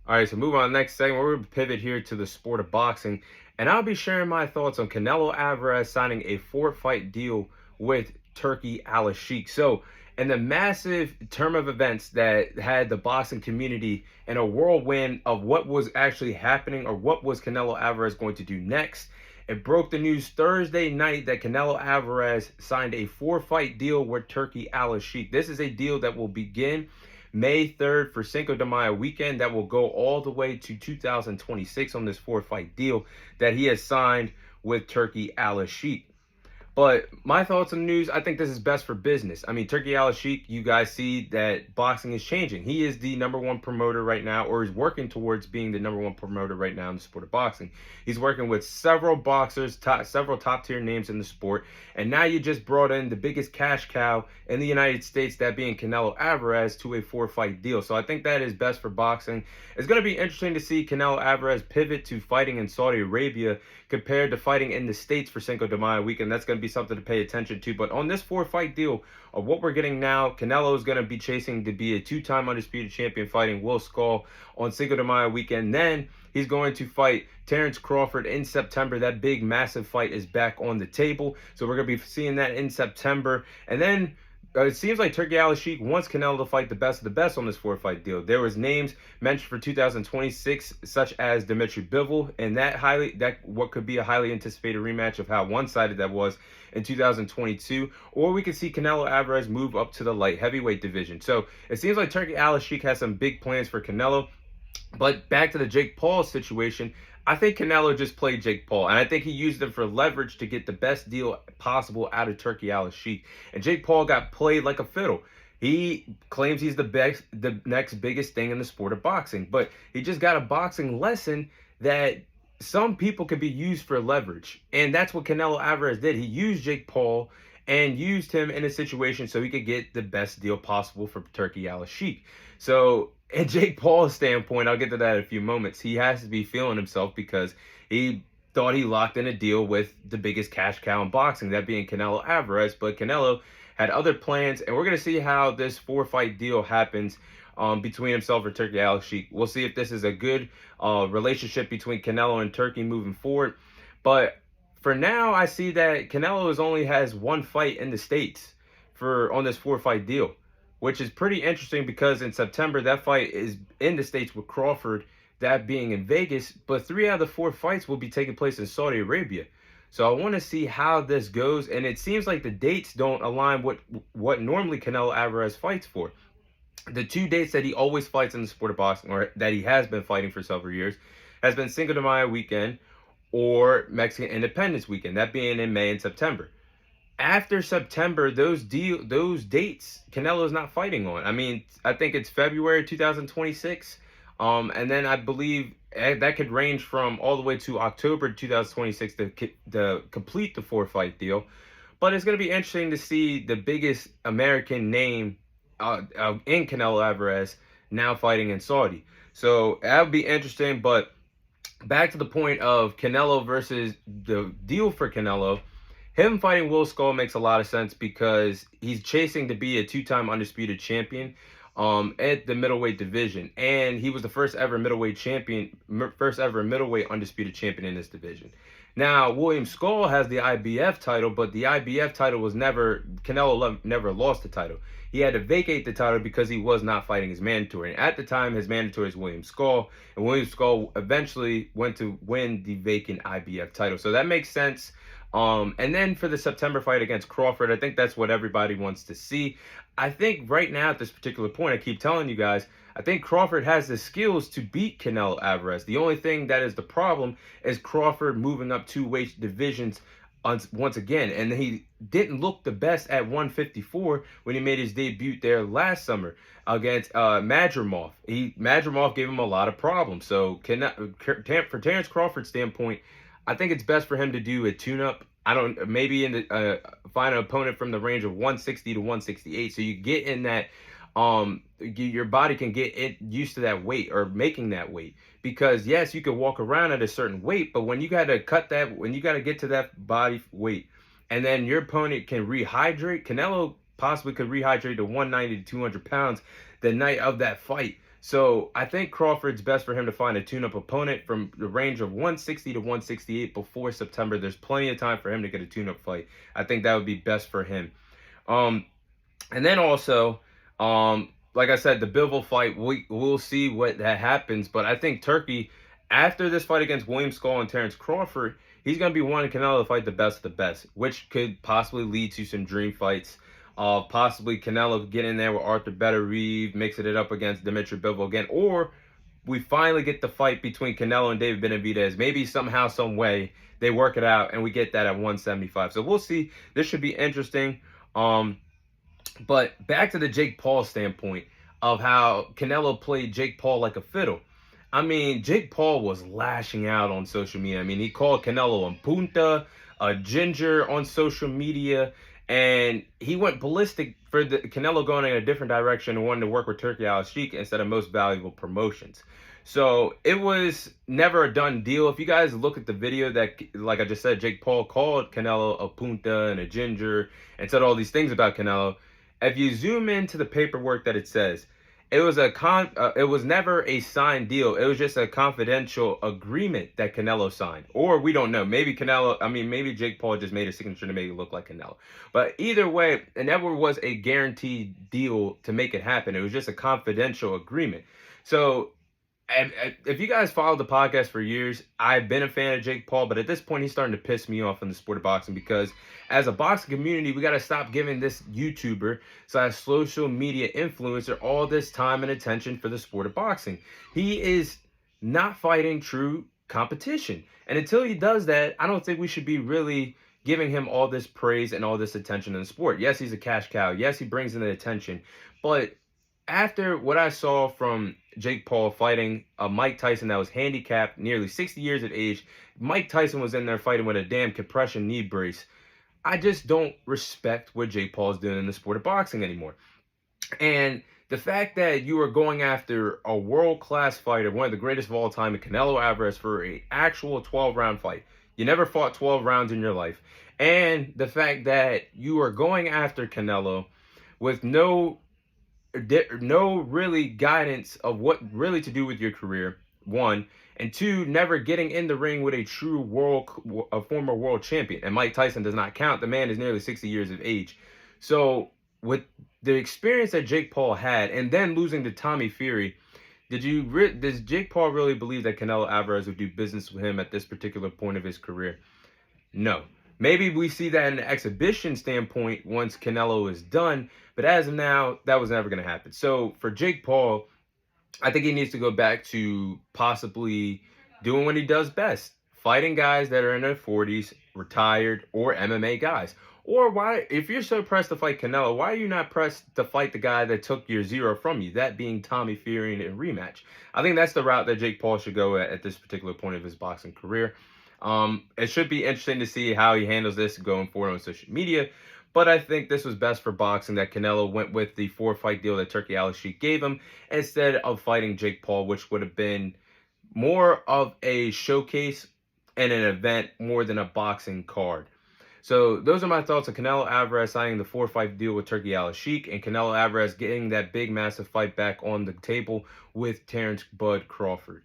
All right, so move on to the next segment. We're going to pivot here to the sport of boxing, and I'll be sharing my thoughts on Canelo Alvarez signing a four-fight deal with Turkey Al-Sheikh. So, in the massive term of events that had the boxing community in a whirlwind of what was actually happening or what was Canelo Alvarez going to do next, it broke the news Thursday night that Canelo Alvarez signed a four-fight deal with Turkey Al-Sheikh. This is a deal that will begin May 3rd for Cinco de Mayo weekend that will go all the way to 2026 on this four-fight deal that he has signed with Turkey Al-Sheikh. But my thoughts on the news, I think this is best for business. I mean, Turkey Al-Sheikh, you guys see that boxing is changing. He is the number one promoter right now, or is working towards being the number one promoter right now in the sport of boxing. He's working with several boxers, several top-tier names in the sport, and now you just brought in the biggest cash cow in the United States, that being Canelo Alvarez, to a four-fight deal. So I think that is best for boxing. It's going to be interesting to see Canelo Alvarez pivot to fighting in Saudi Arabia compared to fighting in the States for Cinco de Mayo weekend. That's going to be something to pay attention to. But on this four-fight deal of what we're getting now, Canelo is going to be chasing to be a two-time undisputed champion, fighting Will Skull on Cinco de Mayo weekend. Then he's going to fight Terrence Crawford in September. That big, massive fight is back on the table. So we're going to be seeing that in September. And then it seems like Turkey Al-Sheikh wants Canelo to fight the best of the best on this four-fight deal. There was names mentioned for 2026, such as Dimitri Bivol, and that what could be a highly anticipated rematch of how one-sided that was in 2022. Or we could see Canelo Alvarez move up to the light heavyweight division. So it seems like Turkey Al-Sheikh has some big plans for Canelo. But back to the Jake Paul situation, I think Canelo just played Jake Paul, and I think he used him for leverage to get the best deal possible out of Turkey Al-Sheikh. And Jake Paul got played like a fiddle. He claims he's the next biggest thing in the sport of boxing, but he just got a boxing lesson that some people can be used for leverage, and that's what Canelo Alvarez did. He used Jake Paul and used him in a situation so he could get the best deal possible for Turkey Al-Sheikh. So, at Jake Paul's standpoint, I'll get to that in a few moments, he has to be feeling himself because he thought he locked in a deal with the biggest cash cow in boxing, that being Canelo Alvarez. But Canelo had other plans, and we're going to see how this four-fight deal happens between himself and Turkey Al-Sheikh. We'll see if this is a good relationship between Canelo and Turkey moving forward. But for now, I see that Canelo only has one fight in the States on this four-fight deal, which is pretty interesting because in September, that fight is in the States with Crawford, that being in Vegas, but 3 out of the 4 fights will be taking place in Saudi Arabia. So I want to see how this goes, and it seems like the dates don't align with what normally Canelo Alvarez fights for. The 2 dates that he always fights in the sport of boxing, or that he has been fighting for several years, has been Cinco de Mayo weekend or Mexican Independence weekend, that being in May and September. After September, those dates, Canelo is not fighting on. I mean, I think it's February 2026, and then I believe that could range from all the way to October 2026 to complete the four-fight deal. But it's going to be interesting to see the biggest American name in Canelo Alvarez now fighting in Saudi. So that would be interesting. But back to the point of Canelo versus the deal for Canelo. Him fighting Will Skull makes a lot of sense because he's chasing to be a two-time undisputed champion at the middleweight division, and he was the first ever middleweight undisputed champion in this division. Now, William Skull has the IBF title, but the IBF title was Canelo never lost the title. He had to vacate the title because he was not fighting his mandatory. And at the time, his mandatory is William Skull, and William Skull eventually went to win the vacant IBF title. So that makes sense. And then for the September fight against Crawford, I think that's what everybody wants to see. I think right now at this particular point, I keep telling you guys, I think Crawford has the skills to beat Canelo Alvarez. The only thing that is the problem is Crawford moving up 2 weight divisions once again. And he didn't look the best at 154 when he made his debut there last summer against Madrimov. Madrimov gave him a lot of problems. So for Terrence Crawford's standpoint, I think it's best for him to do a tune-up. Maybe find an opponent from the range of 160 to 168, so you get in that, your body can get used to that weight or making that weight. Because yes, you can walk around at a certain weight, but when you got to get to that body weight, and then your opponent can rehydrate, Canelo possibly could rehydrate to 190 to 200 pounds the night of that fight. So I think Crawford's best for him to find a tune-up opponent from the range of 160 to 168 before September. There's plenty of time for him to get a tune-up fight. I think that would be best for him. Um, and then also, like I said, the Bivol fight, we'll see what that happens. But I think Turkey, after this fight against William Skull and Terrence Crawford, he's going to be wanting Canelo to fight the best of the best, which could possibly lead to some dream fights. Possibly Canelo get in there with Arthur Beterbiev, mixing it up against Dimitri Bivol again, or we finally get the fight between Canelo and David Benavidez. Maybe somehow, some way, they work it out and we get that at 175. So we'll see. This should be interesting. But back to the Jake Paul standpoint of how Canelo played Jake Paul like a fiddle. I mean, Jake Paul was lashing out on social media. I mean, he called Canelo a punta, a ginger on social media, and he went ballistic for the Canelo going in a different direction and wanting to work with Turkey Al-Sheikh instead of Most Valuable Promotions. So it was never a done deal. If you guys look at the video that, like I just said, Jake Paul called Canelo a punta and a ginger and said all these things about Canelo. If you zoom into the paperwork that it says, it was never a signed deal. It was just a confidential agreement that Canelo signed. Or we don't know. Maybe maybe Jake Paul just made a signature to make it look like Canelo. But either way, it never was a guaranteed deal to make it happen. It was just a confidential agreement. So if you guys followed the podcast for years, I've been a fan of Jake Paul, but at this point, he's starting to piss me off in the sport of boxing because as a boxing community, we got to stop giving this YouTuber / social media influencer all this time and attention for the sport of boxing. He is not fighting true competition. And until he does that, I don't think we should be really giving him all this praise and all this attention in the sport. Yes, he's a cash cow. Yes, he brings in the attention, but after what I saw from Jake Paul fighting a Mike Tyson that was handicapped, nearly 60 years of age, Mike Tyson was in there fighting with a damn compression knee brace. I just don't respect what Jake Paul is doing in the sport of boxing anymore. And the fact that you are going after a world-class fighter, one of the greatest of all time, Canelo Alvarez, for an actual 12-round fight. You never fought 12 rounds in your life. And the fact that you are going after Canelo with no really guidance of what really to do with your career, one, and two, never getting in the ring with a former world champion. And Mike Tyson does not count. The man is nearly 60 years of age. So with the experience that Jake Paul had, and then losing to Tommy Fury, does Jake Paul really believe that Canelo Alvarez would do business with him at this particular point of his career? No. Maybe we see that in an exhibition standpoint once Canelo is done, but as of now, that was never going to happen. So for Jake Paul, I think he needs to go back to possibly doing what he does best, fighting guys that are in their 40s, retired, or MMA guys. Or why, if you're so pressed to fight Canelo, why are you not pressed to fight the guy that took your zero from you, that being Tommy Fury in a rematch? I think that's the route that Jake Paul should go at this particular point of his boxing career. It should be interesting to see how he handles this going forward on social media. But I think this was best for boxing that Canelo went with the 4-fight deal that Turkey Al-Sheikh gave him instead of fighting Jake Paul, which would have been more of a showcase and an event more than a boxing card. So those are my thoughts on Canelo Alvarez signing the 4-fight deal with Turkey Al-Sheikh and Canelo Alvarez getting that big, massive fight back on the table with Terrence Bud Crawford.